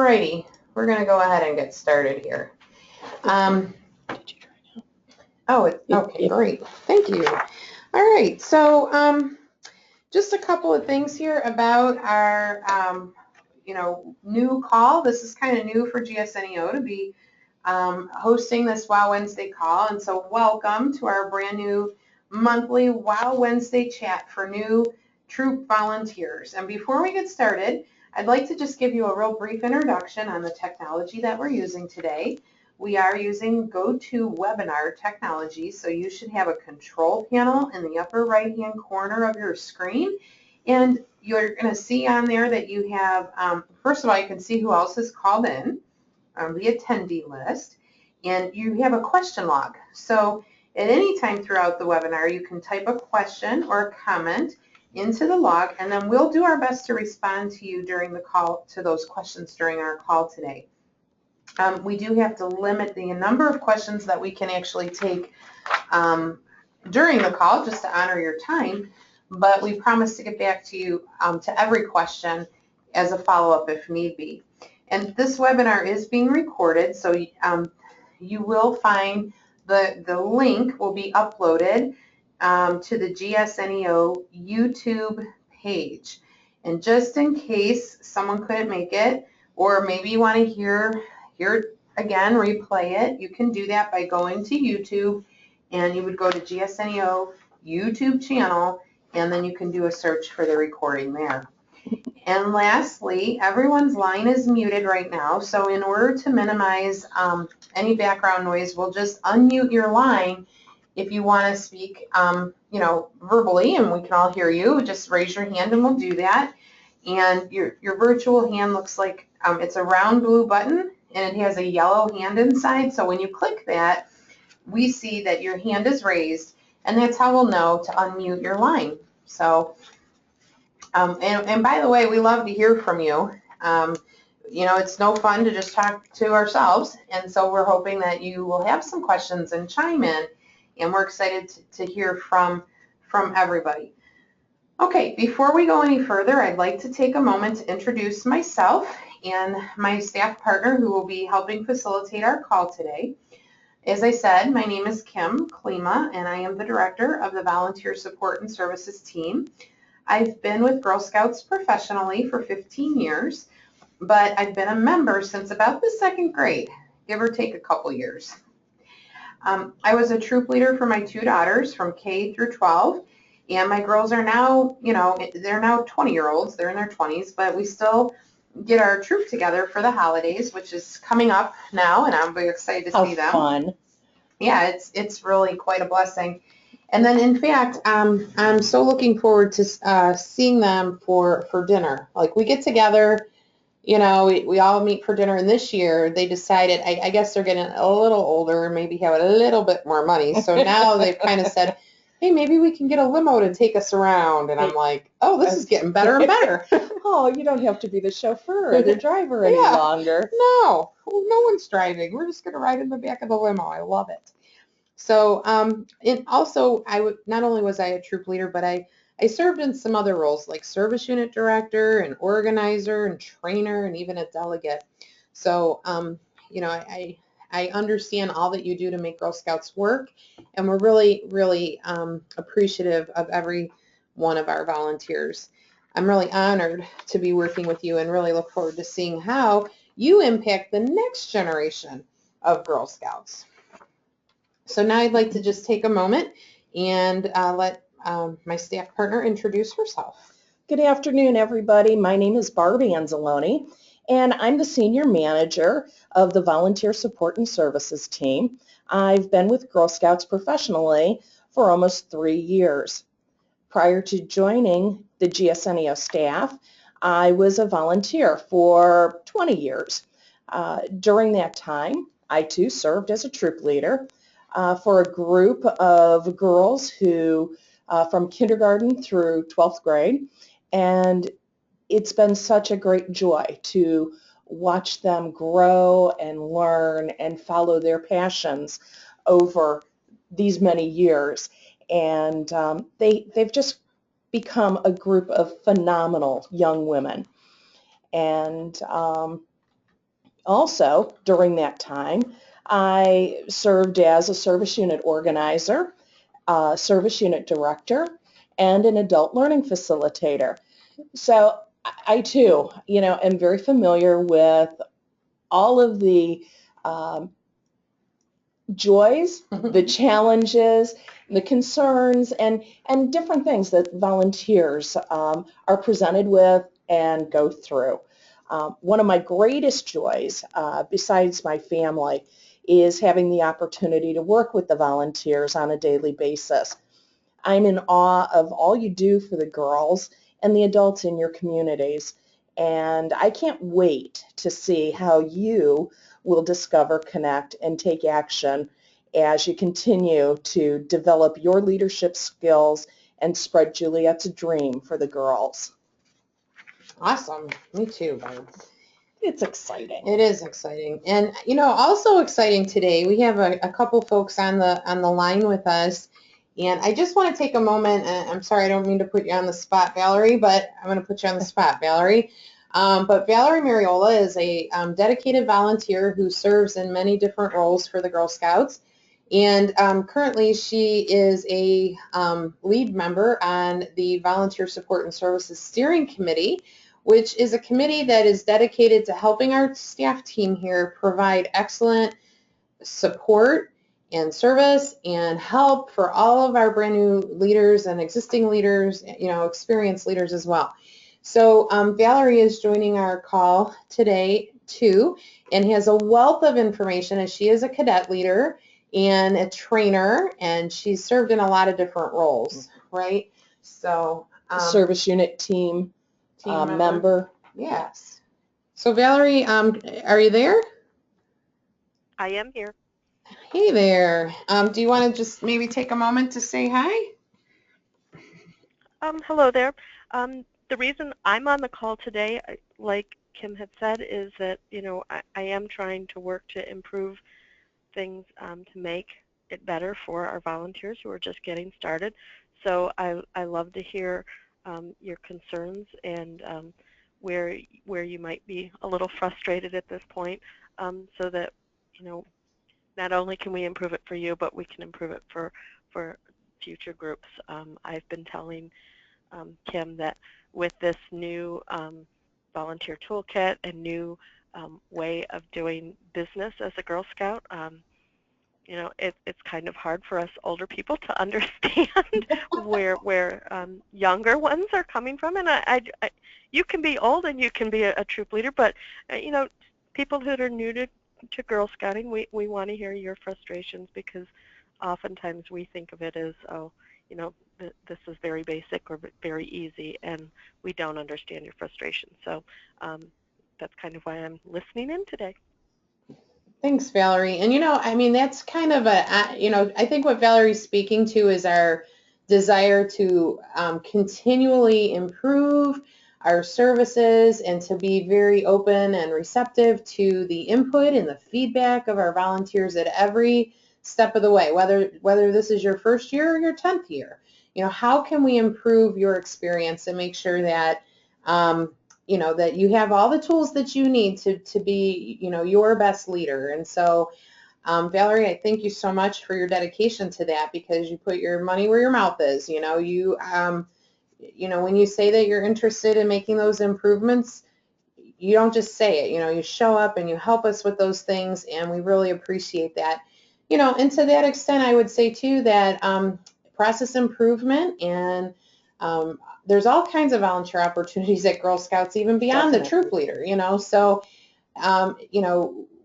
Alrighty, we're going to go ahead and get started here. Okay, great. Thank you. All right, so just a couple of things here about our, new call. This is kind of new for GSNEO to be hosting this Wow Wednesday call, and so welcome to our brand new monthly Wow Wednesday chat for new troop volunteers. And before we get started, I'd like to just give you a real brief introduction on the technology that we're using today. We are using GoToWebinar technology, so you should have a control panel in the upper right-hand corner of your screen, and you're going to see on there that you have, first of all, you can see who else has called in, the attendee list, and you have a question log. So at any time throughout the webinar, you can type a question or a comment into the log, and then we'll do our best to respond to you during the call, to those questions during our call today. We do have to limit the number of questions that we can actually take during the call, just to honor your time, but we promise to get back to you to every question as a follow-up if need be. And this webinar is being recorded, so you will find the link will be uploaded to the GSNEO YouTube page. And just in case someone couldn't make it, or maybe you want to hear it again, replay it, you can do that by going to YouTube, and you would go to GSNEO YouTube channel, and then you can do a search for the recording there. And lastly, everyone's line is muted right now, so in order to minimize any background noise, we'll just unmute your line. If you want to speak, verbally, and we can all hear you, just raise your hand and we'll do that. And your virtual hand looks like it's a round blue button, and it has a yellow hand inside. So when you click that, we see that your hand is raised, and that's how we'll know to unmute your line. So, and by the way, we love to hear from you. It's no fun to just talk to ourselves, and so we're hoping that you will have some questions and chime in. And we're excited to hear from everybody. Okay, before we go any further, I'd like to take a moment to introduce myself and my staff partner who will be helping facilitate our call today. As I said, my name is Kim Klima, and I am the director of the Volunteer Support and Services team. I've been with Girl Scouts professionally for 15 years, but I've been a member since about the 2nd grade, give or take a couple years. I was a troop leader for my 2 daughters from K through 12, and my girls are now, they're now 20-year-olds, they're in their 20s, but we still get our troop together for the holidays, which is coming up now, and I'm very excited to see them. How fun. Yeah, it's really quite a blessing. And then, in fact, I'm so looking forward to seeing them for dinner. Like, we get together, we all meet for dinner, and this year they decided, I guess they're getting a little older and maybe have a little bit more money, so now they've kind of said, hey, maybe we can get a limo to take us around, and I'm like, oh, this is getting better and better. Oh, you don't have to be the chauffeur or the driver any longer. No one's driving. We're just going to ride in the back of the limo. I love it. So, and also, not only was I a troop leader, but I served in some other roles like service unit director and organizer and trainer and even a delegate. So, I understand all that you do to make Girl Scouts work, and we're really, really appreciative of every one of our volunteers. I'm really honored to be working with you and really look forward to seeing how you impact the next generation of Girl Scouts. So now I'd like to just take a moment and let my staff partner introduce herself. Good afternoon, everybody. My name is Barb Anzalone, and I'm the senior manager of the Volunteer Support and Services team. I've been with Girl Scouts professionally for almost 3 years. Prior to joining the GSNEO staff, I was a volunteer for 20 years. During that time, I too served as a troop leader for a group of girls who from kindergarten through 12th grade, and it's been such a great joy to watch them grow and learn and follow their passions over these many years. And they've just become a group of phenomenal young women. And Also, during that time, I served as a service unit organizer, service unit director, and an adult learning facilitator. So I too, am very familiar with all of the um, joys, the challenges, the concerns, and different things that volunteers are presented with and go through. One of my greatest joys, besides my family, is having the opportunity to work with the volunteers on a daily basis. I'm in awe of all you do for the girls and the adults in your communities, and I can't wait to see how you will discover, connect, and take action as you continue to develop your leadership skills and spread Juliet's dream for the girls. Awesome. Me too, Barb. It's exciting. It is exciting. And, also exciting today, we have a couple folks on the line with us. And I just want to take a moment, and I'm sorry, I don't mean to put you on the spot, Valerie, but I'm going to put you on the spot, Valerie. But Valerie Mariola is a dedicated volunteer who serves in many different roles for the Girl Scouts. And currently she is a lead member on the Volunteer Support and Services Steering Committee, which is a committee that is dedicated to helping our staff team here provide excellent support and service and help for all of our brand new leaders and existing leaders, experienced leaders as well. So Valerie is joining our call today too, and has a wealth of information as she is a cadet leader and a trainer, and she's served in a lot of different roles, right? So Service unit team member. Yes. So Valerie, are you there? I am here. Hey there. Do you want to just maybe take a moment to say hi? Hello there. The reason I'm on the call today, like Kim had said, is that, I am trying to work to improve things to make it better for our volunteers who are just getting started. So I love to hear your concerns and where you might be a little frustrated at this point, so that, not only can we improve it for you, but we can improve it for future groups. I've been telling Kim that with this new volunteer toolkit and new way of doing business as a Girl Scout, it's kind of hard for us older people to understand where younger ones are coming from. And I you can be old and you can be a troop leader, but people that are new to Girl Scouting, we want to hear your frustrations, because oftentimes we think of it as, this is very basic or very easy, and we don't understand your frustration. So that's kind of why I'm listening in today. Thanks, Valerie. And that's kind of I think what Valerie's speaking to is our desire to continually improve our services and to be very open and receptive to the input and the feedback of our volunteers at every step of the way, whether this is your first year or your 10th year. How can we improve your experience and make sure that that you have all the tools that you need to be, your best leader. And so, Valerie, I thank you so much for your dedication to that, because you put your money where your mouth is. When you say that you're interested in making those improvements, you don't just say it. You show up and you help us with those things, and we really appreciate that. And to that extent, I would say too that process improvement and there's all kinds of volunteer opportunities at Girl Scouts, even beyond Definitely. the troop leader, So,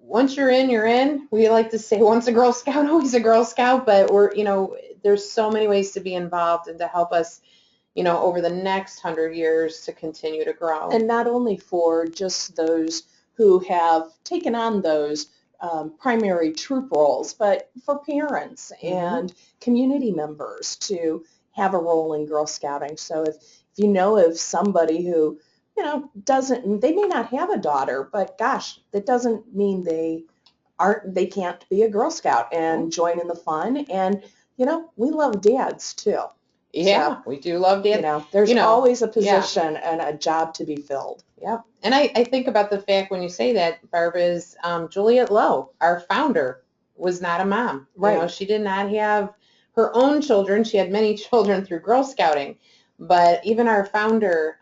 once you're in, you're in. We like to say once a Girl Scout, always a Girl Scout, but there's so many ways to be involved and to help us, over the next 100 years to continue to grow. And not only for just those who have taken on those primary troop roles, but for parents and community members to have a role in Girl Scouting. So if you know of somebody who, they may not have a daughter, but gosh, that doesn't mean they can't be a Girl Scout and join in the fun. And, we love dads too. Yeah, we do love dance. There's always a yeah. position and a job to be filled. Yeah, and I think about the fact when you say that, Barb, is Juliet Lowe, our founder, was not a mom. Right. She did not have her own children. She had many children through Girl Scouting, but even our founder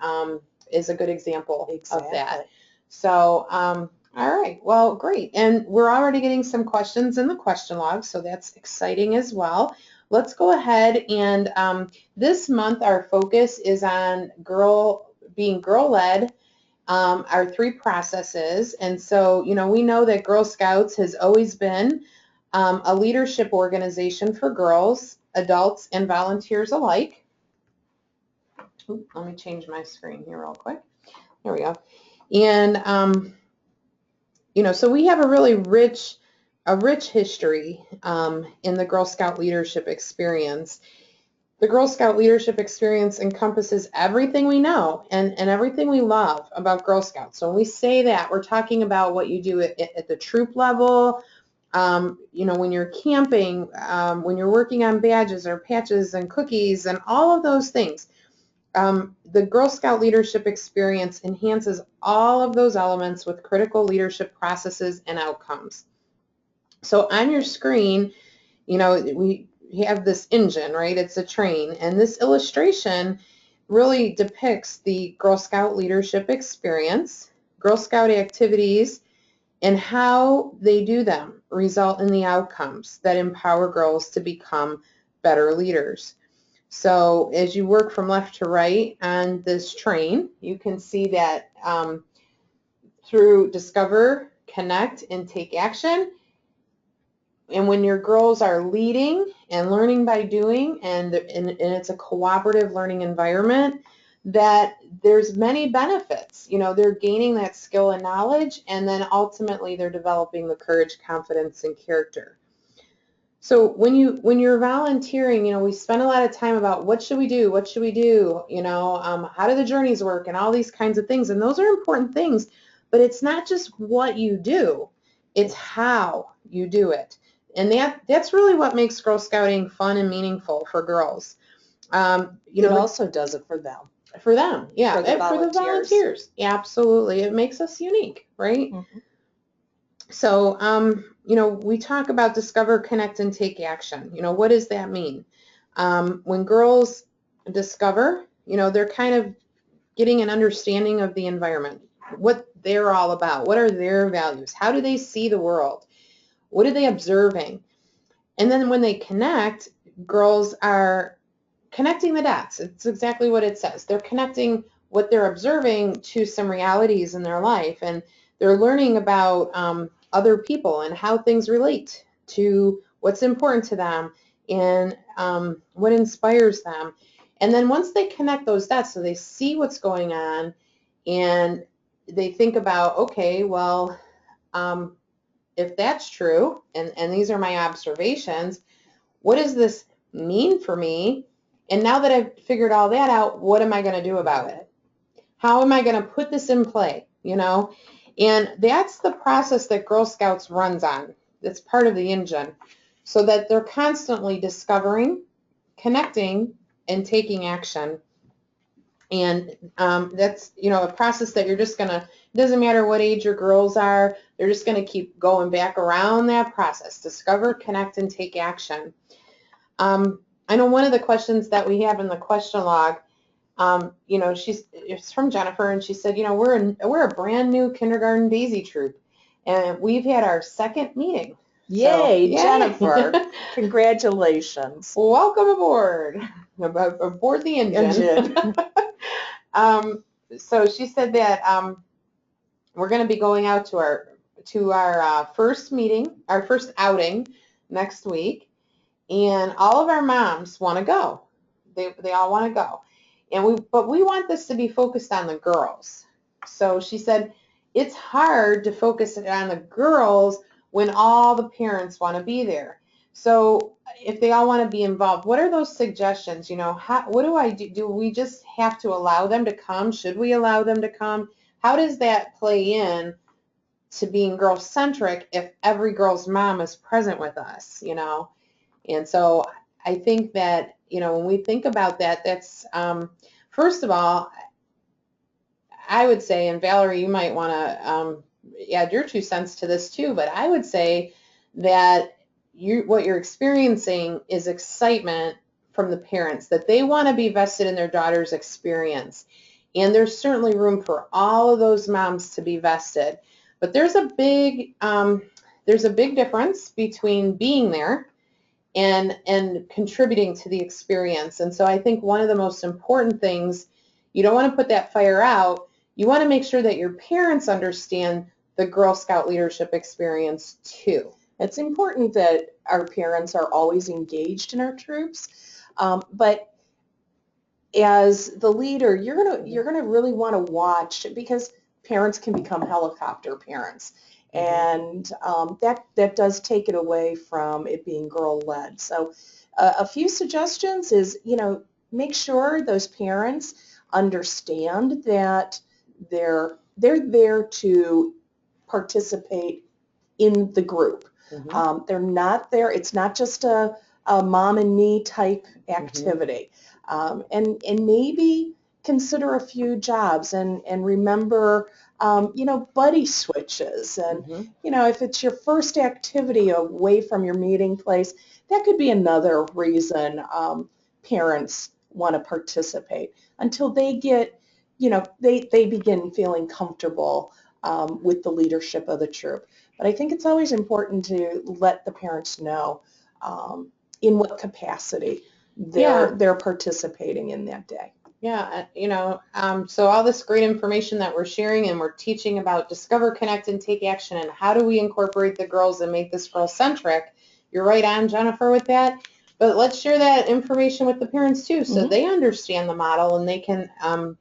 is a good example of that. So, all right, well, great. And we're already getting some questions in the question log, so that's exciting as well. Let's go ahead and this month our focus is on being girl-led, our 3 processes. And so, we know that Girl Scouts has always been a leadership organization for girls, adults, and volunteers alike. Ooh, let me change my screen here real quick. There we go. And, so we have a really rich history in the Girl Scout leadership experience. The Girl Scout leadership experience encompasses everything we know and everything we love about Girl Scouts. So when we say that, we're talking about what you do at the troop level, when you're camping, when you're working on badges or patches and cookies and all of those things. The Girl Scout leadership experience enhances all of those elements with critical leadership processes and outcomes. So on your screen, we have this engine, right? It's a train. And this illustration really depicts the Girl Scout leadership experience, Girl Scout activities, and how they do them result in the outcomes that empower girls to become better leaders. So as you work from left to right on this train, you can see that through discover, connect, and take action. And when your girls are leading and learning by doing, and it's a cooperative learning environment, that there's many benefits. They're gaining that skill and knowledge, and then ultimately they're developing the courage, confidence, and character. So when you're volunteering, we spend a lot of time about what should we do, how do the journeys work, and all these kinds of things. And those are important things, but it's not just what you do, it's how you do it. And that's really what makes Girl Scouting fun and meaningful for girls. It also does it for them. For them, yeah. For the volunteers. Absolutely. It makes us unique, right? Mm-hmm. So, we talk about discover, connect, and take action. What does that mean? When girls discover, they're kind of getting an understanding of the environment, what they're all about, what are their values, how do they see the world, what are they observing? And then when they connect, girls are connecting the dots. It's exactly what it says. They're connecting what they're observing to some realities in their life, and they're learning about other people and how things relate to what's important to them and what inspires them. And then once they connect those dots, so they see what's going on and they think about, okay, well, if that's true, and these are my observations, what does this mean for me? And now that I've figured all that out, what am I going to do about it? How am I going to put this in play? And that's the process that Girl Scouts runs on. That's part of the engine, so that they're constantly discovering, connecting, and taking action. And that's, a process that you're just going to, it doesn't matter what age your girls are, they're just going to keep going back around that process. Discover, connect, and take action. I know one of the questions that we have in the question log, it's from Jennifer, and she said, we're a brand new kindergarten Daisy troop, and we've had our second meeting. Yay, Jennifer. Congratulations. Welcome aboard the engine. So she said that we're going to be going out to our first meeting, our first outing next week, and all of our moms want to go. They all want to go, but we want this to be focused on the girls. So she said it's hard to focus it on the girls when all the parents want to be there. So if they all want to be involved, what are those suggestions? What do I do? Do we just have to allow them to come? Should we allow them to come? How does that play in to being girl-centric if every girl's mom is present with us, And so I think that, when we think about that, that's, first of all, I would say, and Valerie, you might want to add your 2 cents to this too, but I would say that what you're experiencing is excitement from the parents, that they want to be vested in their daughter's experience. And there's certainly room for all of those moms to be vested. But there's a big difference between being there and contributing to the experience. And so I think one of the most important things, you don't want to put that fire out. You want to make sure that your parents understand the Girl Scout leadership experience too. It's important that our parents are always engaged in our troops, but as the leader, you're gonna really want to watch, because parents can become helicopter parents, and that does take it away from it being girl-led. So a few suggestions is, make sure those parents understand that they're there to participate in the group. They're not there, it's not just a mom and me type activity. And maybe consider a few jobs and remember, buddy switches. And, if it's your first activity away from your meeting place, that could be another reason parents want to participate until they get, they begin feeling comfortable with the leadership of the troop. But I think it's always important to let the parents know in what capacity they're participating in that day. Yeah, so all this great information that we're sharing, and we're teaching about Discover, Connect, and Take Action, and how do we incorporate the girls and make this girl-centric. You're right on, Jennifer, with that. But let's share that information with the parents too, so they understand the model and they can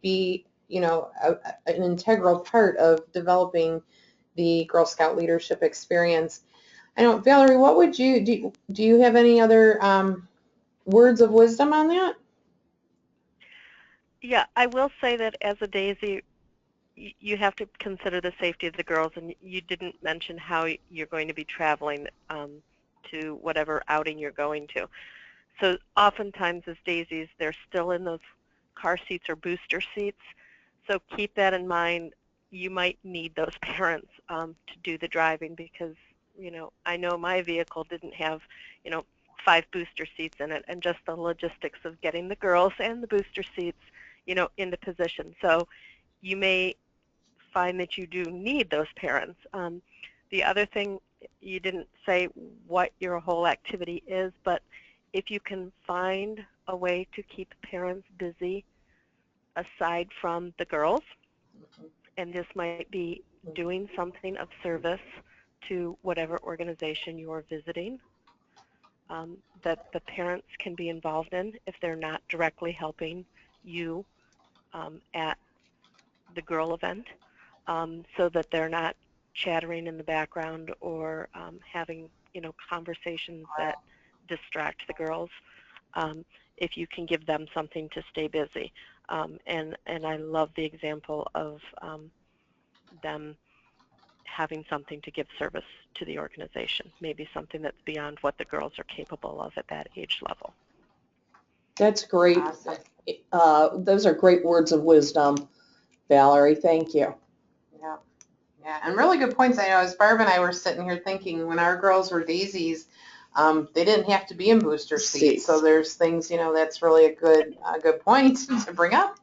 be, an integral part of developing the Girl Scout leadership experience. I know, Valerie, what would do you have any other words of wisdom on that? Yeah, I will say that as a Daisy, you have to consider the safety of the girls, and you didn't mention how you're going to be traveling to whatever outing you're going to. So oftentimes as Daisies, they're still in those car seats or booster seats. So keep that in mind. You might need those parents to do the driving, because, I know my vehicle didn't have, 5 booster seats in it, and just the logistics of getting the girls and the booster seats, into position. So you may find that you do need those parents. The other thing, you didn't say what your whole activity is, but if you can find a way to keep parents busy aside from the girls, and this might be doing something of service to whatever organization you're visiting, that the parents can be involved in if they're not directly helping you at the girl event, so that they're not chattering in the background or having conversations that distract the girls. If you can give them something to stay busy, and I love the example of them having something to give service to the organization, maybe something that's beyond what the girls are capable of at that age level. That's great. Awesome. Those are great words of wisdom, Valerie. Thank you. Yeah, and really good points. I know as Barb and I were sitting here thinking, when our girls were Daisies, they didn't have to be in booster seats. So there's things, that's really a good point to bring up.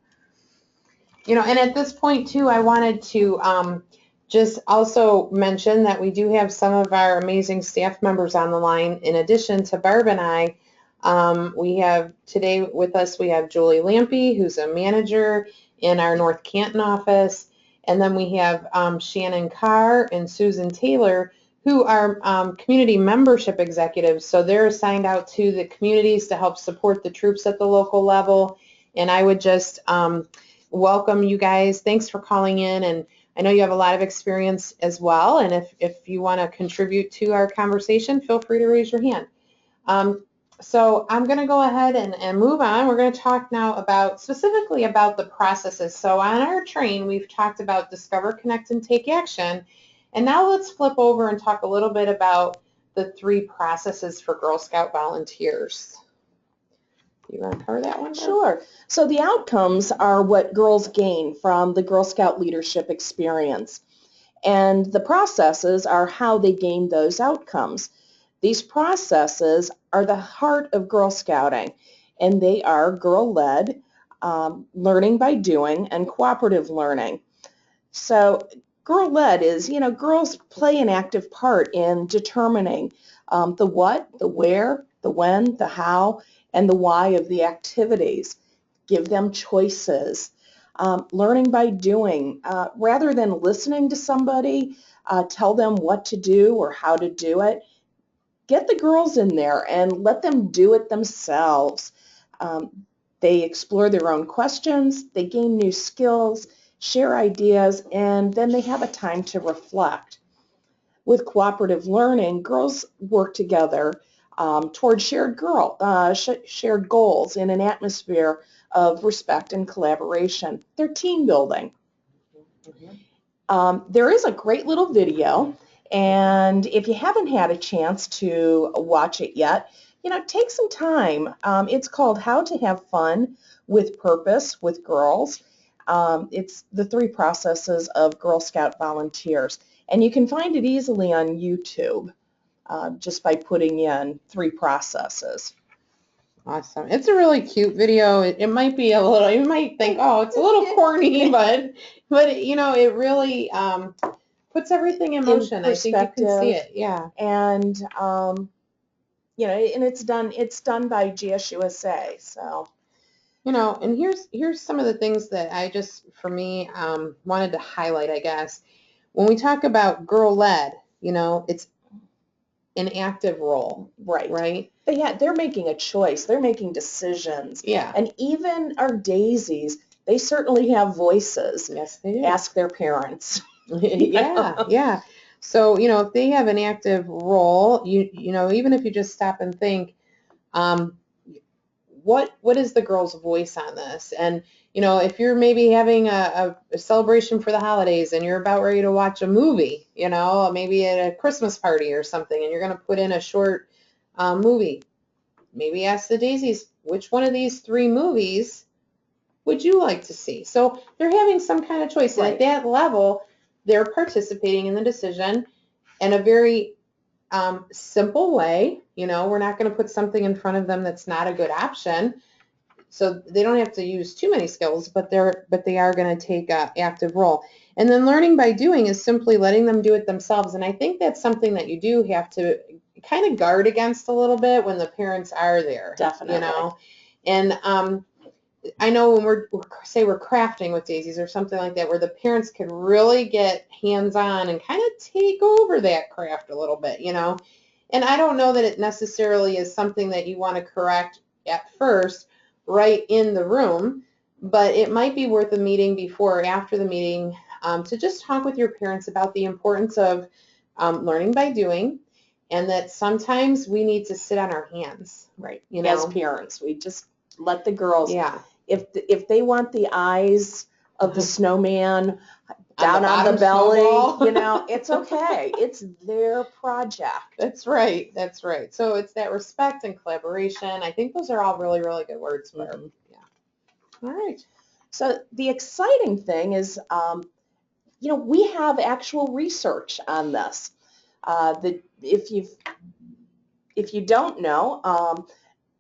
And at this point too, I wanted to just also mention that we do have some of our amazing staff members on the line. In addition to Barb and I, we have today with us, we have Julie Lampy, who's a manager in our North Canton office. And then we have Shannon Carr and Susan Taylor, who are community membership executives. So they're assigned out to the communities to help support the troops at the local level. And I would just welcome you guys. Thanks for calling in. And I know you have a lot of experience as well. And if you want to contribute to our conversation, feel free to raise your hand. So I'm going to go ahead and move on. We're going to talk now specifically about the processes. So on our train, we've talked about Discover, Connect, and Take Action. And now let's flip over and talk a little bit about the 3 processes for Girl Scout volunteers. You want to cover that one? Barb? Sure. So the outcomes are what girls gain from the Girl Scout leadership experience. And the processes are how they gain those outcomes. These processes are the heart of Girl Scouting, and they are girl-led, learning by doing, and cooperative learning. So girl-led is, girls play an active part in determining the what, the where, the when, the how, and the why of the activities. Give them choices. Learning by doing. Rather than listening to somebody tell them what to do or how to do it, get the girls in there and let them do it themselves. They explore their own questions, they gain new skills, share ideas, and then they have a time to reflect. With cooperative learning, girls work together toward shared goals in an atmosphere of respect and collaboration. They're team building. There is a great little video, and if you haven't had a chance to watch it yet, take some time. It's called How to Have Fun with Purpose with Girls. It's the 3 processes of Girl Scout volunteers, and you can find it easily on YouTube just by putting in 3 processes. Awesome. It's a really cute video. It might be a little, you might think, oh, it's a little corny, but it really puts everything in motion. I think you can see it. Yeah. And and it's done by GSUSA. So. And here's some of the things that I just, for me, wanted to highlight, I guess. When we talk about girl-led, it's an active role. Right? They're making a choice. They're making decisions. Yeah. And even our daisies, they certainly have voices. Yes, they do. Ask their parents. Yeah. So, if they have an active role, even if you just stop and think, what is the girl's voice on this? And, if you're maybe having a celebration for the holidays and you're about ready to watch a movie, maybe at a Christmas party or something, and you're going to put in a short movie, maybe ask the daisies, which one of these 3 movies would you like to see? So they're having some kind of choice. Right. And at that level, they're participating in the decision in a very simple way. We're not going to put something in front of them that's not a good option. So they don't have to use too many skills, but they are going to take an active role. And then learning by doing is simply letting them do it themselves. And I think that's something that you do have to kind of guard against a little bit when the parents are there. Definitely. And I know when we're crafting with daisies or something like that, where the parents can really get hands-on and kind of take over that craft a little bit, And I don't know that it necessarily is something that you want to correct at first, right in the room, but it might be worth a meeting before or after the meeting to just talk with your parents about the importance of learning by doing, and that sometimes we need to sit on our hands. Right. As parents, we just let the girls. Yeah. If they want the eyes of the snowman down on the belly, it's okay. It's their project. That's right. So it's that respect and collaboration. I think those are all really, really good words, Barb. Mm-hmm. Yeah. All right. So the exciting thing is, we have actual research on this. If you don't know,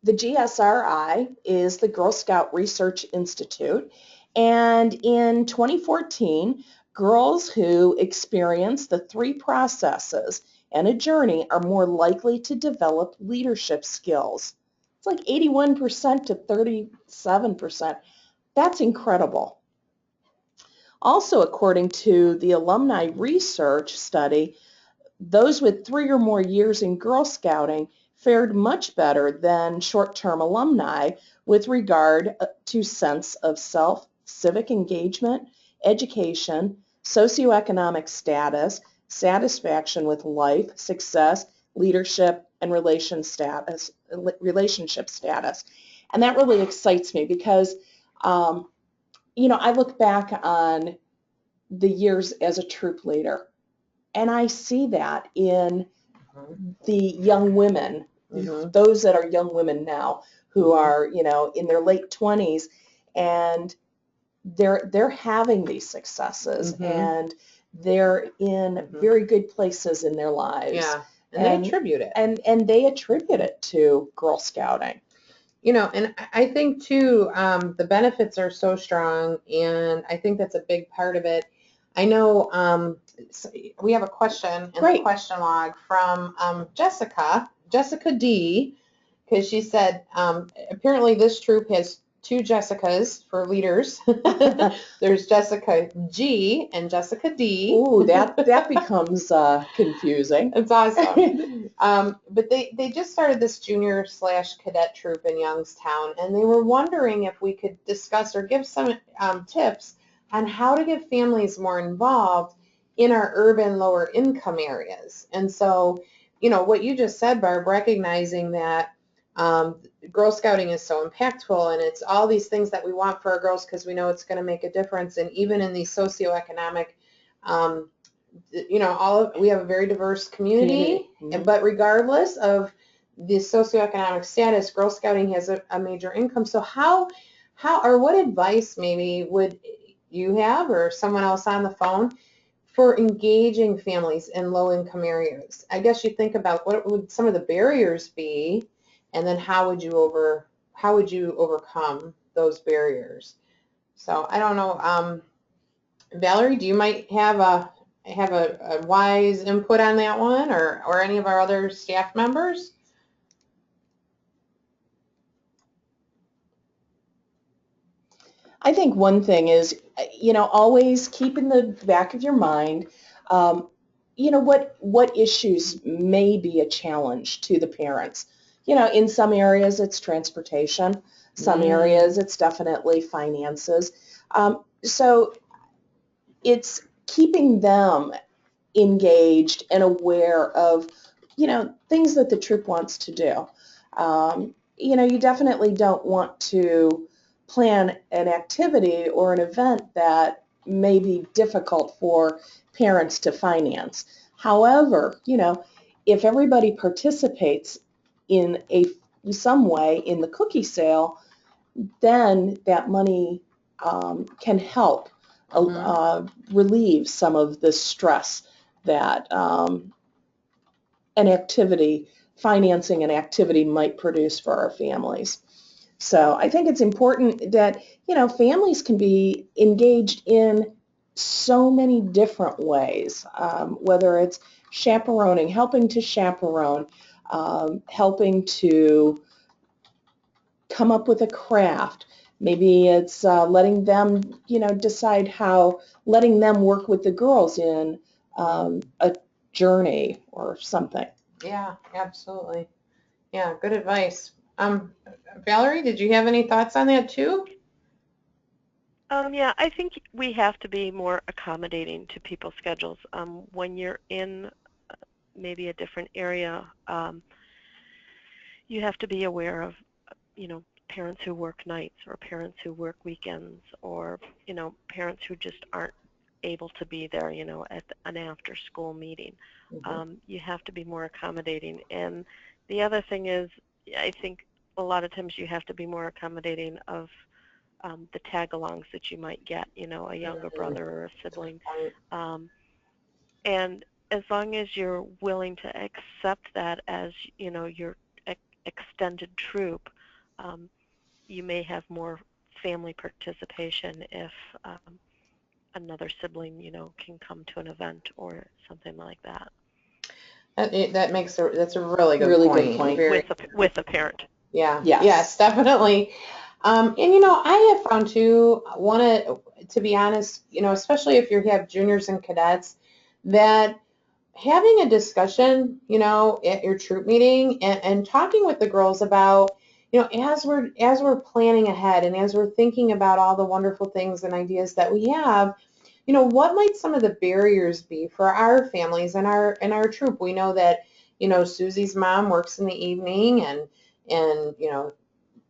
the GSRI is the Girl Scout Research Institute, and in 2014, girls who experience the 3 processes and a journey are more likely to develop leadership skills. It's like 81% to 37%. That's incredible. Also, according to the alumni research study, those with 3 or more years in Girl Scouting fared much better than short-term alumni with regard to sense of self, civic engagement, education, socioeconomic status, satisfaction with life, success, leadership, and relationship status. And that really excites me because, I look back on the years as a troop leader, and I see that in the young women those that are young women now who are, in their late 20s, and they're having these successes, and they're in very good places in their lives. Yeah, and they attribute it. And they attribute it to Girl Scouting. And I think too, the benefits are so strong, and I think that's a big part of it. I know we have a question in the question log from Jessica D, because she said apparently this troop has two Jessicas for leaders. There's Jessica G and Jessica D. Ooh, that becomes confusing. It's awesome. But they just started this junior/cadet troop in Youngstown, and they were wondering if we could discuss or give some tips on how to get families more involved in our urban lower income areas. And so, what you just said, Barb, recognizing that Girl Scouting is so impactful, and it's all these things that we want for our girls because we know it's going to make a difference. And even in these socioeconomic, we have a very diverse community, but regardless of the socioeconomic status, Girl Scouting has a major income. So how or what advice maybe would you have, or someone else on the phone, for engaging families in low income areas? I guess you think about what would some of the barriers be, and then how would you overcome those barriers? So I don't know, Valerie, do you might have a wise input on that one, or any of our other staff members? I think one thing is, always keep in the back of your mind, what issues may be a challenge to the parents. In some areas it's transportation, some areas it's definitely finances. So it's keeping them engaged and aware of, things that the troop wants to do. You definitely don't want to plan an activity or an event that may be difficult for parents to finance. However, if everybody participates in some way in the cookie sale, then that money can help relieve some of the stress that financing an activity might produce for our families. So I think it's important that, families can be engaged in so many different ways, whether it's chaperoning, helping to chaperone, helping to come up with a craft. Maybe it's letting them, decide letting them work with the girls in a journey or something. Yeah, absolutely. Yeah, good advice. Valerie, did you have any thoughts on that too? Yeah, I think we have to be more accommodating to people's schedules. When you're in maybe a different area, you have to be aware of, parents who work nights, or parents who work weekends, or, parents who just aren't able to be there, at an after-school meeting. You have to be more accommodating. And the other thing is, I think a lot of times you have to be more accommodating of the tag-alongs that you might get, a younger brother or a sibling. And as long as you're willing to accept that as, your extended troop, you may have more family participation if another sibling, can come to an event or something like that. That's a really good point. With a parent. Yeah. Yes, definitely. And I have found too, to be honest, especially if you have juniors and cadets, that having a discussion, at your troop meeting and talking with the girls about, as we're planning ahead and as we're thinking about all the wonderful things and ideas that we have, what might some of the barriers be for our families and our troop? We know that, Susie's mom works in the evening, and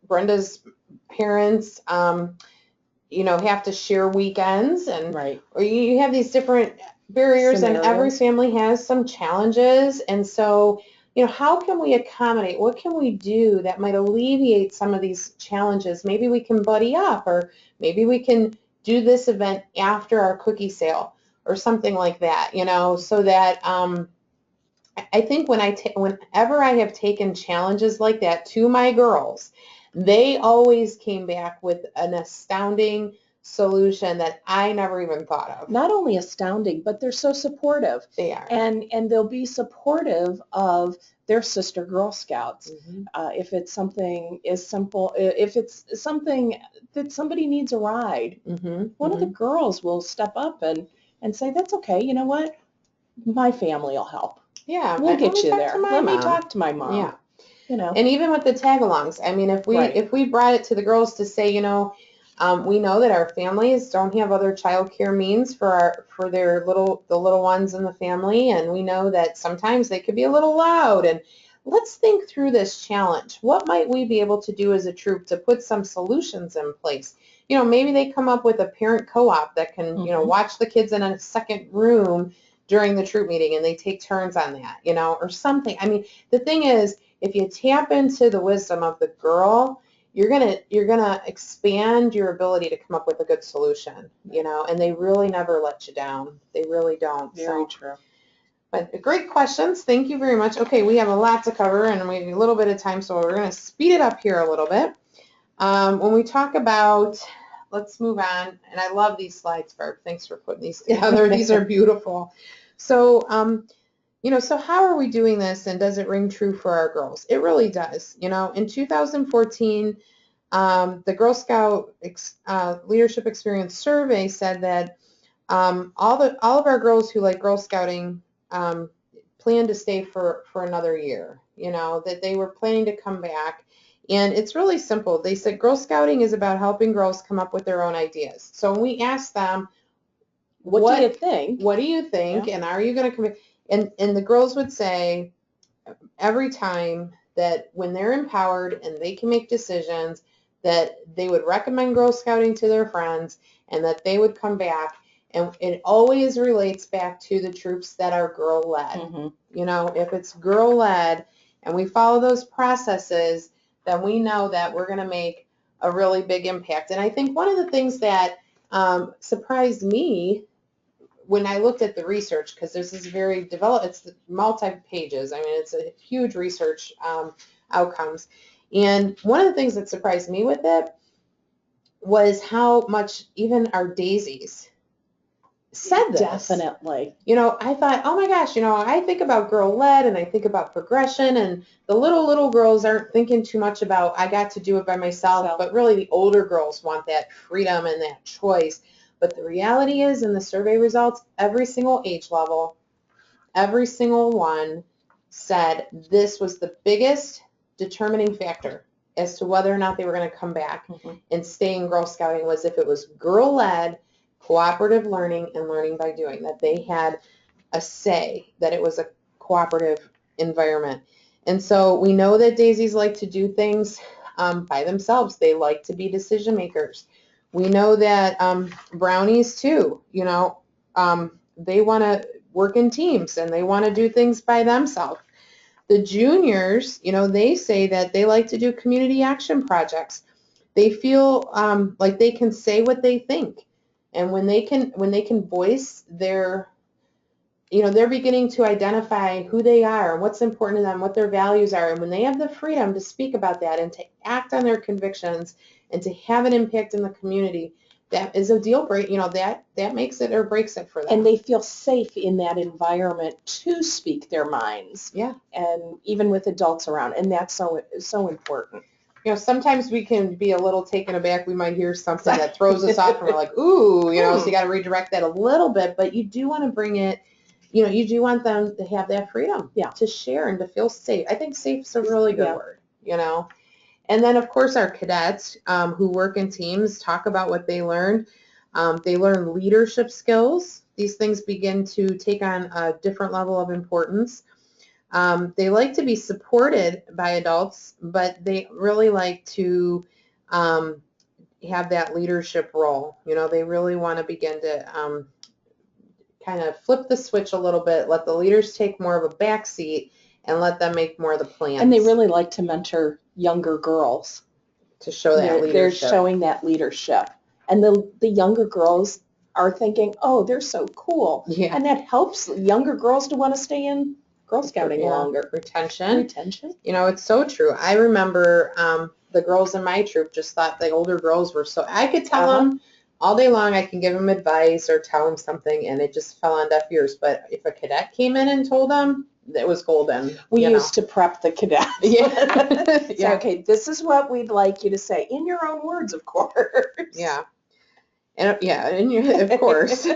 Brenda's parents, have to share weekends, and right. Or you have these different barriers, and every family has some challenges. And so, how can we accommodate? What can we do that might alleviate some of these challenges? Maybe we can buddy up, or maybe we can do this event after our cookie sale or something like that, so that I think whenever I have taken challenges like that to my girls, they always came back with an astounding solution that I never even thought of. Not only astounding, but they're so supportive. They are. And they'll be supportive of their sister Girl Scouts. If it's something as simple, if it's something that somebody needs a ride, one of the girls will step up and say, that's okay, you know what? My family will help. Yeah, we'll get you there. Let me mom. talk to my mom. Yeah. And even with the tag-alongs, I mean, if we brought it to the girls to say, we know that our families don't have other child care means for the little ones in the family, and we know that sometimes they could be a little loud, and let's think through this challenge. What might we be able to do as a troop to put some solutions in place? Maybe they come up with a parent co-op that can, watch the kids in a second room during the troop meeting, and they take turns on that, or something. I mean, the thing is, if you tap into the wisdom of the girl, you're gonna expand your ability to come up with a good solution, and they really never let you down. They really don't. Very true. But great questions. Thank you very much. Okay, we have a lot to cover, and we have a little bit of time, so we're going to speed it up here a little bit. When we talk about, let's move on, and I love these slides, Barb. Thanks for putting these together. These are beautiful. So, so how are we doing this, and does it ring true for our girls? It really does. In 2014, the Girl Scout Leadership Experience Survey said that all of our girls who like Girl Scouting plan to stay for another year, that they were planning to come back. And it's really simple. They said Girl Scouting is about helping girls come up with their own ideas. So when we asked them, what do you think? What do you think? Yeah. And are you going to come? And the girls would say every time that when they're empowered and they can make decisions, that they would recommend Girl Scouting to their friends, and that they would come back. And it always relates back to the troops that are girl-led. If it's girl-led and we follow those processes, then we know that we're going to make a really big impact. And I think one of the things that surprised me when I looked at the research, because this is very developed, it's multi-pages. I mean, it's a huge research outcomes. And one of the things that surprised me with it was how much even our daisies said this. Definitely. I thought, oh my gosh, I think about girl-led and I think about progression, and the little girls aren't thinking too much about I got to do it by myself, but really the older girls want that freedom and that choice. But the reality is, in the survey results, every single age level, every single one said this was the biggest determining factor as to whether or not they were going to come back and stay in Girl Scouting, was if it was girl-led, cooperative learning, and learning by doing, that they had a say, that it was a cooperative environment. And so we know that daisies like to do things by themselves. They like to be decision makers. We know that brownies too, they want to work in teams and they want to do things by themselves. The juniors, they say that they like to do community action projects. They feel like they can say what they think. And when they can voice their, they're beginning to identify who they are and what's important to them, what their values are. And when they have the freedom to speak about that and to act on their convictions and to have an impact in the community, that is a deal break. That makes it or breaks it for them. And they feel safe in that environment to speak their minds. Yeah. And even with adults around. And that's so important. Sometimes we can be a little taken aback. We might hear something that throws us off and we're like, ooh, so you got to redirect that a little bit, but you do want to bring it, you do want them to have that freedom to share and to feel safe. I think safe is a really good word, And then, of course, our cadets who work in teams talk about what they learned. They learn leadership skills. These things begin to take on a different level of importance. They like to be supported by adults, but they really like to have that leadership role. They really want to begin to kind of flip the switch a little bit, let the leaders take more of a back seat, and let them make more of the plans. And they really like to mentor younger girls. to show that They're leadership. showing that leadership. And the younger girls are thinking, oh, they're so cool. Yeah. And that helps younger girls to want to stay in Girl Scouting longer. Retention. You know, it's so true. I remember the girls in my troop just thought the older girls were so, I could tell them all day long, I can give them advice or tell them something, and it just fell on deaf ears. But if a cadet came in and told them, it was golden. We used to prep the cadets. Yeah. So, okay, this is what we'd like you to say, in your own words, of course. Yeah. And of course.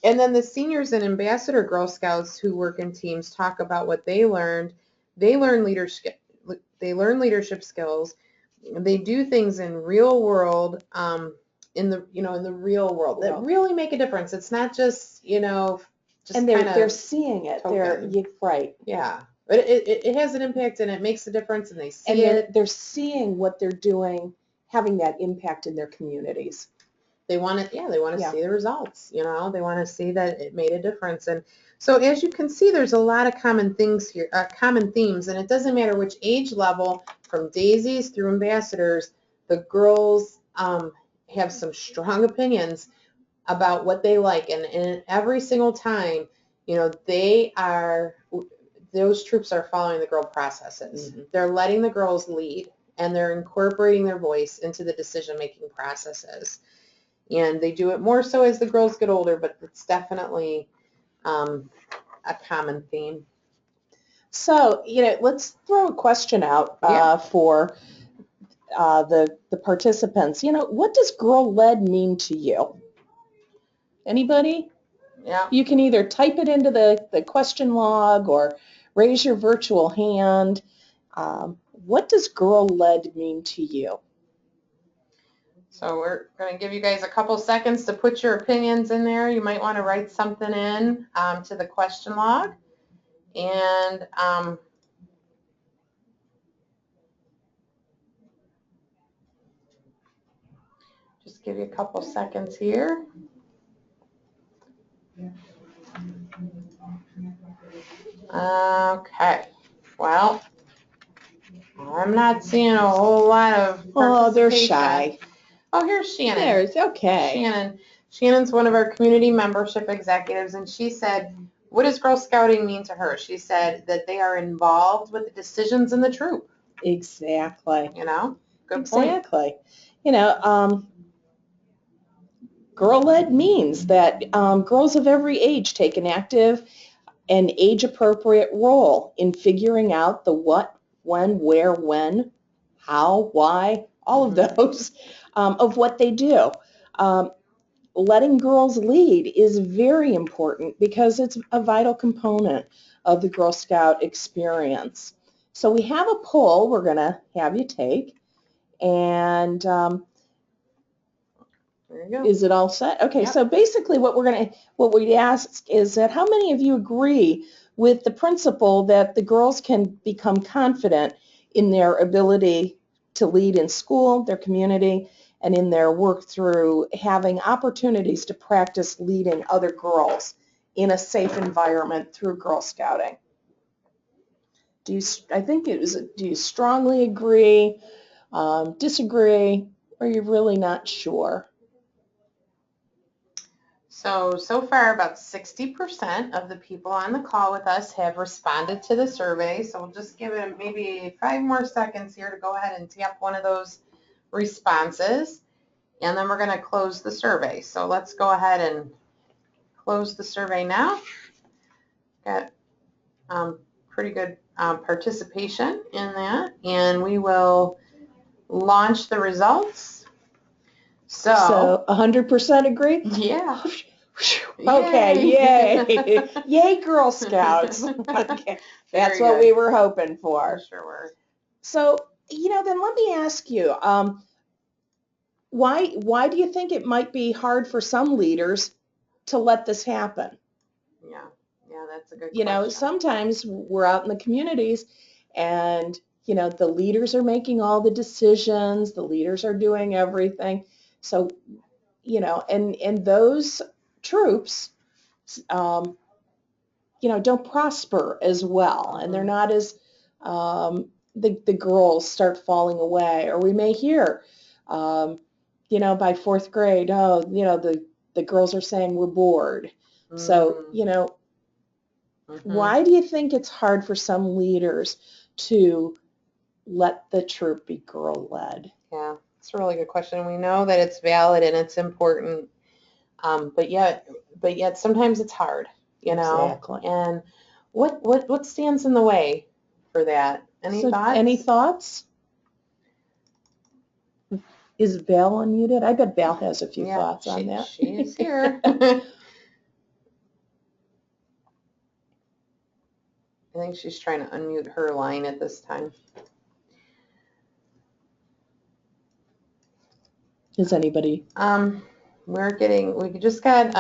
And then the seniors and ambassador Girl Scouts who work in teams talk about what they learned. They learn leadership. They learn leadership skills. They do things in real world, in the real world that really make a difference. It's not just just and they're seeing it. Token. Right. Yeah. But it has an impact and it makes a difference, and they see it. They're seeing what they're doing, having that impact in their communities. They want to see the results, they want to see that it made a difference. And so as you can see, there's a lot of common things here, common themes, and it doesn't matter which age level, from daisies through ambassadors, the girls have some strong opinions about what they like. And every single time, those troops are following the girl processes. Mm-hmm. They're letting the girls lead, and they're incorporating their voice into the decision-making processes. And they do it more so as the girls get older, but it's definitely a common theme. So, let's throw a question out for the participants. What does girl-led mean to you? Anybody? Yeah. You can either type it into the question log or raise your virtual hand. What does girl-led mean to you? So we're going to give you guys a couple seconds to put your opinions in there. You might want to write something in to the question log. And just give you a couple seconds here. Okay. Well, I'm not seeing a whole lot of participation. Oh, they're shy. Oh, here's Shannon. There's, okay. Shannon's one of our community membership executives, and she said, what does Girl Scouting mean to her? She said that they are involved with the decisions in the troop. Exactly. Good point. Exactly. Girl-led means that girls of every age take an active and age-appropriate role in figuring out the what, when, where, when, how, why, all of those of what they do. Letting girls lead is very important because it's a vital component of the Girl Scout experience. So we have a poll we're going to have you take, and there you go. Is it all set? Okay, yep. So basically what we'd ask is that how many of you agree with the principle that the girls can become confident in their ability to lead in school, their community, and in their work through having opportunities to practice leading other girls in a safe environment through Girl Scouting? Do you strongly agree, disagree, or you're really not sure? So far about 60% of the people on the call with us have responded to the survey. So we'll just give it maybe 5 more seconds here to go ahead and tap one of those responses. And then we're going to close the survey. So let's go ahead and close the survey now. Got pretty good participation in that. And we will launch the results. So 100% agree? Yeah. Okay, yay. Yay, Girl Scouts. Okay. That's what we were hoping for. Sure were. So, then let me ask you, why do you think it might be hard for some leaders to let this happen? Yeah, that's a good question. Sometimes we're out in the communities and, the leaders are making all the decisions, the leaders are doing everything. So, and those troops don't prosper as well, and they're not as, the girls start falling away, or we may hear, by fourth grade, oh, the girls are saying we're bored. So, why do you think it's hard for some leaders to let the troop be girl-led? Yeah, it's a really good question. We know that it's valid and it's important, but yet sometimes it's hard, Exactly. And what stands in the way for that? Any thoughts? Any thoughts? Is Val unmuted? I bet Val has a few thoughts on that. She is here. I think she's trying to unmute her line at this time. Is anybody? We just got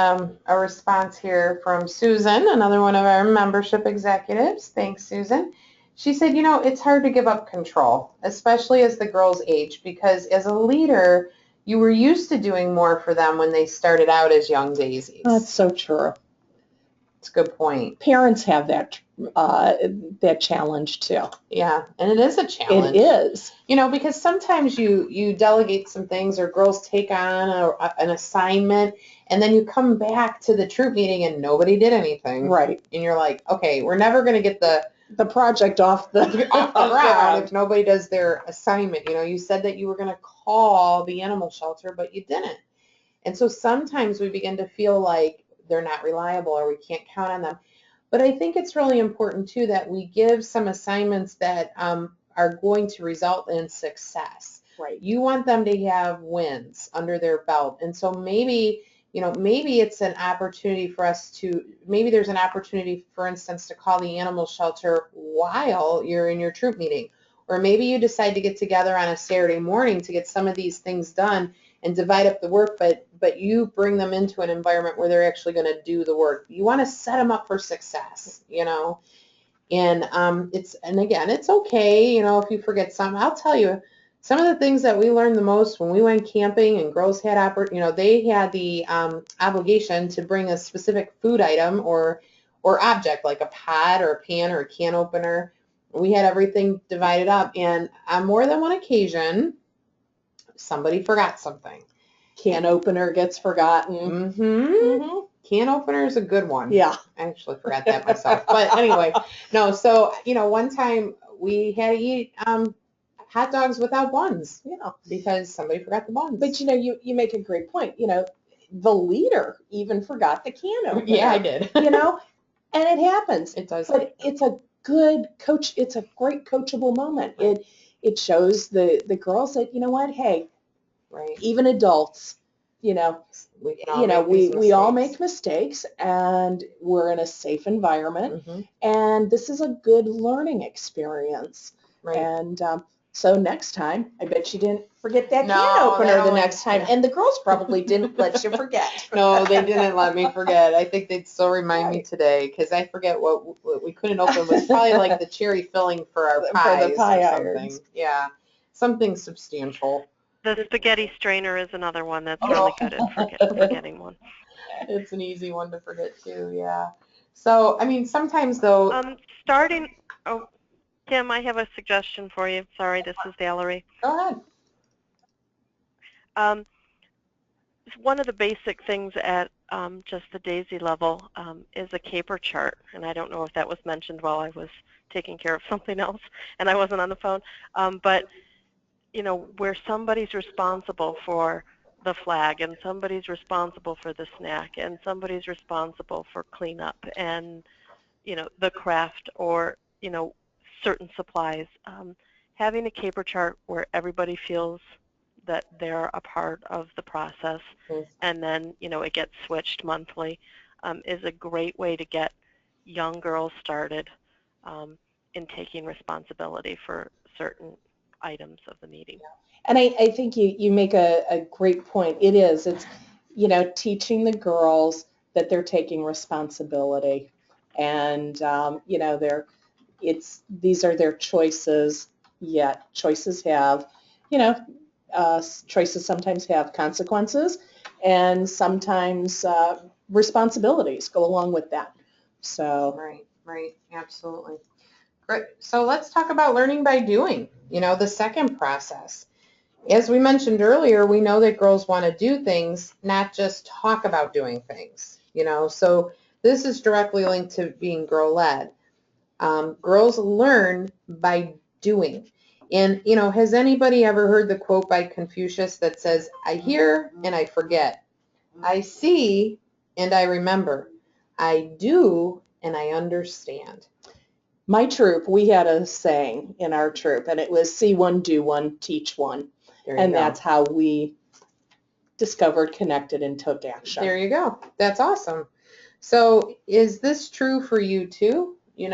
a response here from Susan, another one of our membership executives. Thanks, Susan. She said, it's hard to give up control, especially as the girls age, because as a leader, you were used to doing more for them when they started out as young daisies. That's so true. It's a good point. Parents have that challenge too. Yeah, and it is a challenge. It is. Because sometimes you delegate some things, or girls take on an assignment, and then you come back to the troop meeting and nobody did anything. Right. And you're like, okay, we're never going to get the project off the ground if nobody does their assignment. You said that you were going to call the animal shelter, but you didn't. And so sometimes we begin to feel like they're not reliable or we can't count on them. But I think it's really important, too, that we give some assignments that are going to result in success. Right. You want them to have wins under their belt. And so maybe it's an opportunity for us to, maybe there's an opportunity, for instance, to call the animal shelter while you're in your troop meeting. Or maybe you decide to get together on a Saturday morning to get some of these things done and divide up the work, but you bring them into an environment where they're actually going to do the work. You want to set them up for success, And again, it's okay, if you forget some. I'll tell you, some of the things that we learned the most when we went camping and girls had, they had the obligation to bring a specific food item or object, like a pot or a pan or a can opener. We had everything divided up, and on more than one occasion, somebody forgot something. Can opener gets forgotten. Mm-hmm. Mm-hmm. Can opener is a good one. Yeah. I actually forgot that myself. But anyway, no, so, one time we had to eat hot dogs without buns. Yeah. Because somebody forgot the buns. But, you make a great point. The leader even forgot the can opener. Yeah, I did. And it happens. It does. But it's a good coach. It's a great coachable moment. Right. It shows the girls that, hey, right. Even adults, we all make mistakes, and we're in a safe environment, mm-hmm. and this is a good learning experience. Right. And so next time, I bet you didn't forget that can opener the next time, and the girls probably didn't let you forget. No, they didn't let me forget. I think they'd still remind me today, because I forget what we couldn't open. Was probably like the cherry filling for our pies, for the pie or something. irons. Yeah, something substantial. The spaghetti strainer is another one that's really good at forgetting one. It's an easy one to forget too, yeah. So, sometimes though... Kim, I have a suggestion for you. Sorry, this is Valerie. Go ahead. One of the basic things at just the DAISY level is a caper chart, and I don't know if that was mentioned while I was taking care of something else and I wasn't on the phone, but where somebody's responsible for the flag, and somebody's responsible for the snack, and somebody's responsible for cleanup, and the craft, or certain supplies. Having a caper chart where everybody feels that they're a part of the process, and then it gets switched monthly, is a great way to get young girls started in taking responsibility for certain items of the meeting. And I think you make a great point. It's teaching the girls that they're taking responsibility, and these are their choices. Yet choices have choices sometimes have consequences, and sometimes responsibilities go along with that. So Right, absolutely. Great. So let's talk about learning by doing, the second process. As we mentioned earlier, we know that girls want to do things, not just talk about doing things, so this is directly linked to being girl-led. Girls learn by doing. And, has anybody ever heard the quote by Confucius that says, I hear and I forget. I see and I remember. I do and I understand. my troop, we had a saying in our troop, and it was see one, do one, teach one. And that's how we discovered, connected, and took action. There you go. That's awesome. So is this true for you too? We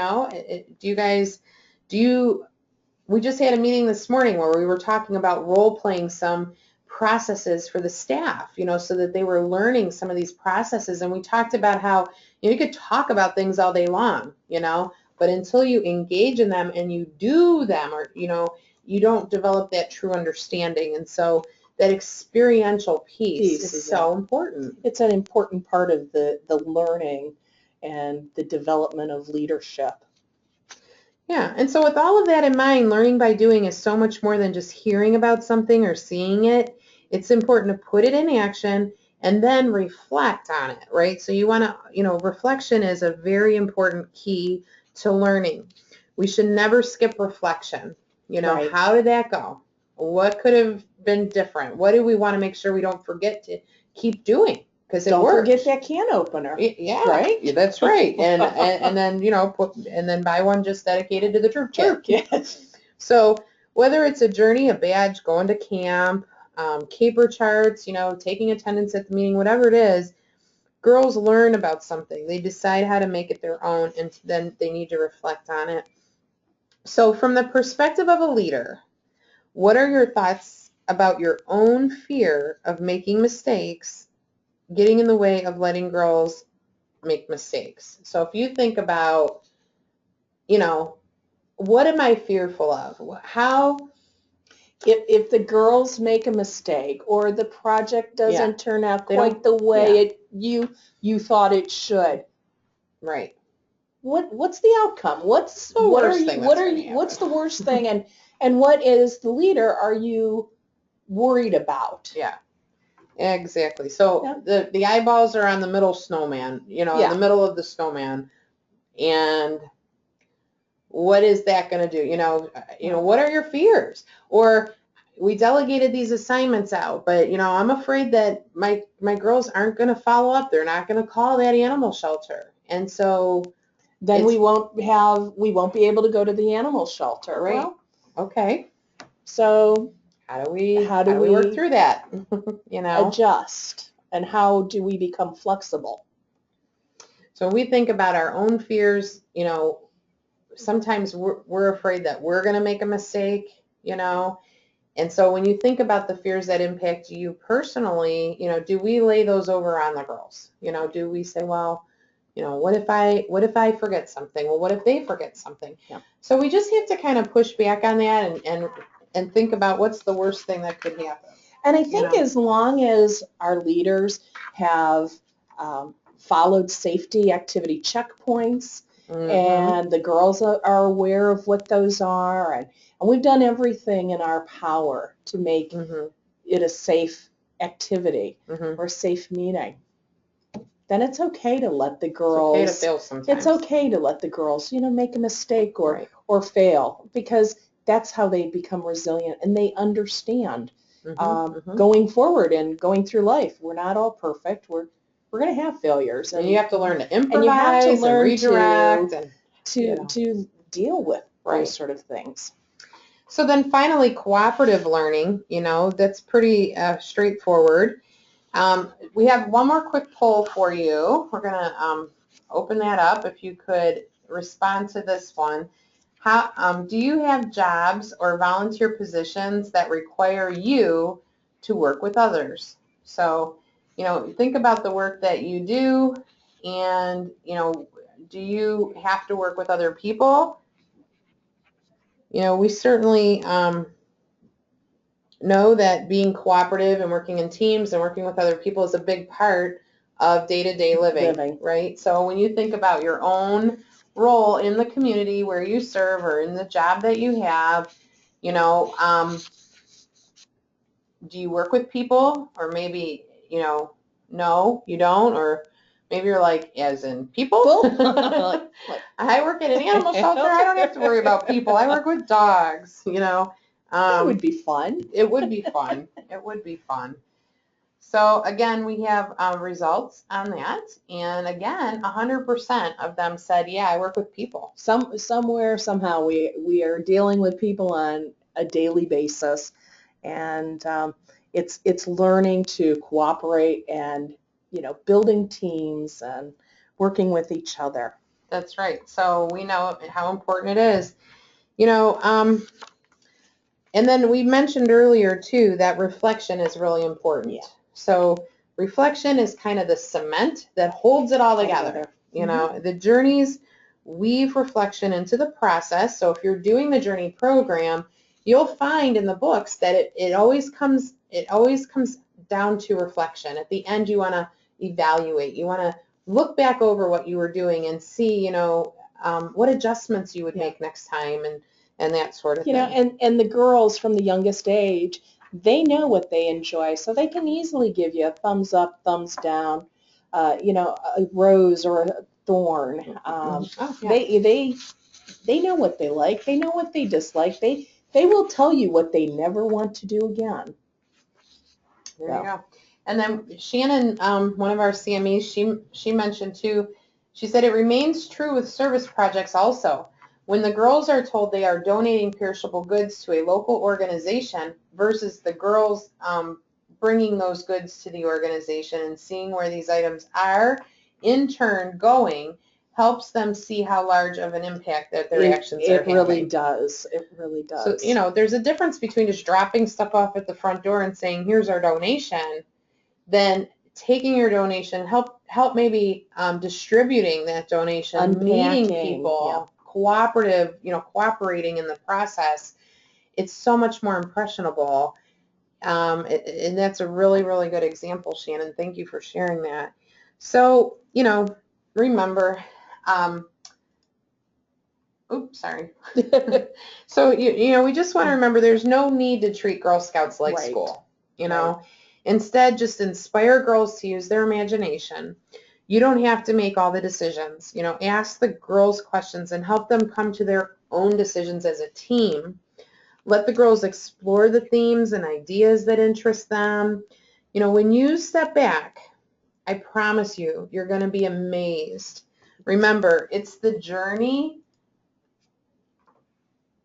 just had a meeting this morning where we were talking about role playing some processes for the staff, so that they were learning some of these processes. And we talked about how you could talk about things all day long, but until you engage in them and you do them, or, you don't develop that true understanding. And so that experiential piece is so important. It's an important part of the learning and the development of leadership. Yeah, and so with all of that in mind, learning by doing is so much more than just hearing about something or seeing it. It's important to put it in action and then reflect on it, right? So you want to, reflection is a very important key to learning. We should never skip reflection. Right. How did that go? What could have been different? What do we want to make sure we don't forget to keep doing? Because it works. Don't forget that can opener. Yeah, right. That's right. And then and then buy one just dedicated to the troop kit. Yes. So whether it's a journey, a badge, going to camp, caper charts, taking attendance at the meeting, whatever it is, girls learn about something. They decide how to make it their own, and then they need to reflect on it. So from the perspective of a leader, what are your thoughts about your own fear of making mistakes getting in the way of letting girls make mistakes? So if you think about, what am I fearful of? How? If the girls make a mistake or the project doesn't turn out quite the way you thought it should. Right. What's the outcome? What's the worst thing? And what is the leader are you worried about? Yeah. Exactly. So the eyeballs are on the middle snowman, in the middle of the snowman. And what is that going to do? What are your fears? Or we delegated these assignments out, but I'm afraid that my girls aren't going to follow up. They're not going to call that animal shelter. And so then we won't be able to go to the animal shelter, right? Well, okay. So how do we work through that? Adjust, and how do we become flexible? So when we think about our own fears, sometimes we're afraid that we're going to make a mistake, and so when you think about the fears that impact you personally, do we lay those over on the girls? Do we say, well, what if I forget something? Well, what if they forget something? Yeah. So we just have to kind of push back on that and think about what's the worst thing that could happen. And I think as long as our leaders have followed safety activity checkpoints, and the girls are aware of what those are, and we've done everything in our power to make it a safe activity or a safe meeting, then it's okay to let the girls. It's okay to fail sometimes. It's okay to let the girls, make a mistake or fail, because that's how they become resilient and they understand going forward and going through life. We're not all perfect. We're going to have failures, and you have to learn to improvise, and you have to learn redirect, to deal with those sort of things. So then finally, cooperative learning, that's pretty straightforward. We have one more quick poll for you. We're going to open that up. If you could respond to this one. How do you have jobs or volunteer positions that require you to work with others? So, think about the work that you do, and, do you have to work with other people? We certainly know that being cooperative and working in teams and working with other people is a big part of day-to-day living, Living. right? So when you think about your own role in the community where you serve or in the job that you have, you know, do you work with people, or maybe, you know, no, you don't, or maybe you're like, as in people? I work at an animal shelter. I don't have to worry about people. I work with dogs, you know. That would be fun. It would be fun. It would be fun. So again, we have results on that, and again, 100% of them said, yeah, I work with people. Somewhere, somehow, we are dealing with people on a daily basis, and it's learning to cooperate and, you know, building teams and working with each other. That's right. So we know how important it is. You know, and then we mentioned earlier too that reflection is really important. Yeah. So reflection is kind of the cement that holds it all together. You know, the journeys weave reflection into the process. So if you're doing the journey program, you'll find in the books that it always comes down to reflection. At the end, you want to evaluate. You want to look back over what you were doing and see, you know, what adjustments you would make next time, and that sort of thing. You know, and the girls from the youngest age, they know what they enjoy, so they can easily give you a thumbs up, thumbs down, you know, a rose or a thorn. They know what they like. They know what they dislike. They will tell you what they never want to do again. There you go. And then Shannon, one of our CMEs, she mentioned too, she said it remains true with service projects also. When the girls are told they are donating perishable goods to a local organization versus the girls bringing those goods to the organization and seeing where these items are in turn going, helps them see how large of an impact that their actions are having. It really does. It really does. So, you know, there's a difference between just dropping stuff off at the front door and saying, here's our donation, then taking your donation, help maybe distributing that donation, Unpacking, meeting people, cooperating in the process. It's so much more impressionable. And that's a really, really good example, Shannon. Thank you for sharing that. So, you know, remember, oops, sorry. So, you know, we just want to remember there's no need to treat Girl Scouts like school, you know. Right. Instead, just inspire girls to use their imagination. You don't have to make all the decisions. You know, ask the girls questions and help them come to their own decisions as a team. Let the girls explore the themes and ideas that interest them. You know, when you step back, I promise you, you're going to be amazed. Remember, it's the journey,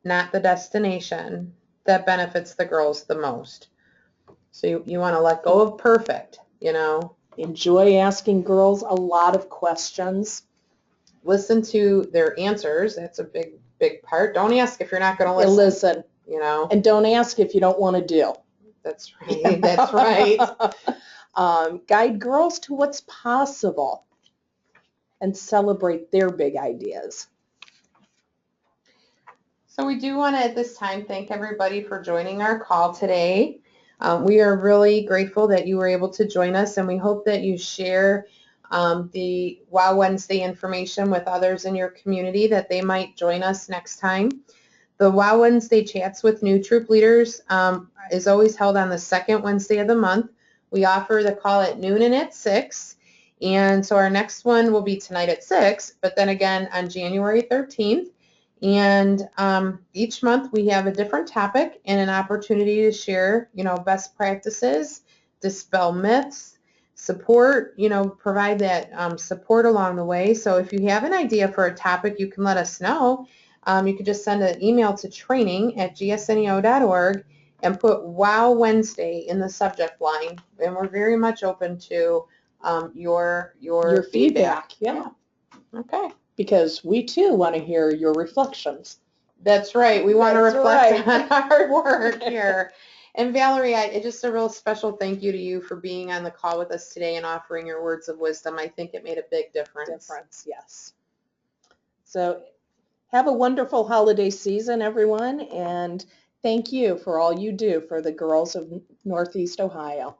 not the destination, that benefits the girls the most. So you want to let go of perfect, you know. Enjoy asking girls a lot of questions. Listen to their answers. That's a big, big part. Don't ask if you're not going to listen. Listen. You know. And don't ask if you don't want to do. That's right. That's right. Guide girls to what's possible and celebrate their big ideas. So we do want to, at this time, thank everybody for joining our call today. We are really grateful that you were able to join us, and we hope that you share the Wow Wednesday information with others in your community, that they might join us next time. The Wow Wednesday Chats with New Troop Leaders is always held on the second Wednesday of the month. We offer the call at noon and at 6. And so our next one will be tonight at 6, but then again on January 13th. And each month we have a different topic and an opportunity to share, you know, best practices, dispel myths, support, you know, provide that support along the way. So if you have an idea for a topic, you can let us know. You could just send an email to training@gsneo.org and put Wow Wednesday in the subject line. And we're very much open to your feedback. Yeah. Okay. Because we too want to hear your reflections. That's right. We want to reflect on our work here. And Valerie, just a real special thank you to you for being on the call with us today and offering your words of wisdom. I think it made a big difference. Yes. So have a wonderful holiday season, everyone, and thank you for all you do for the girls of Northeast Ohio.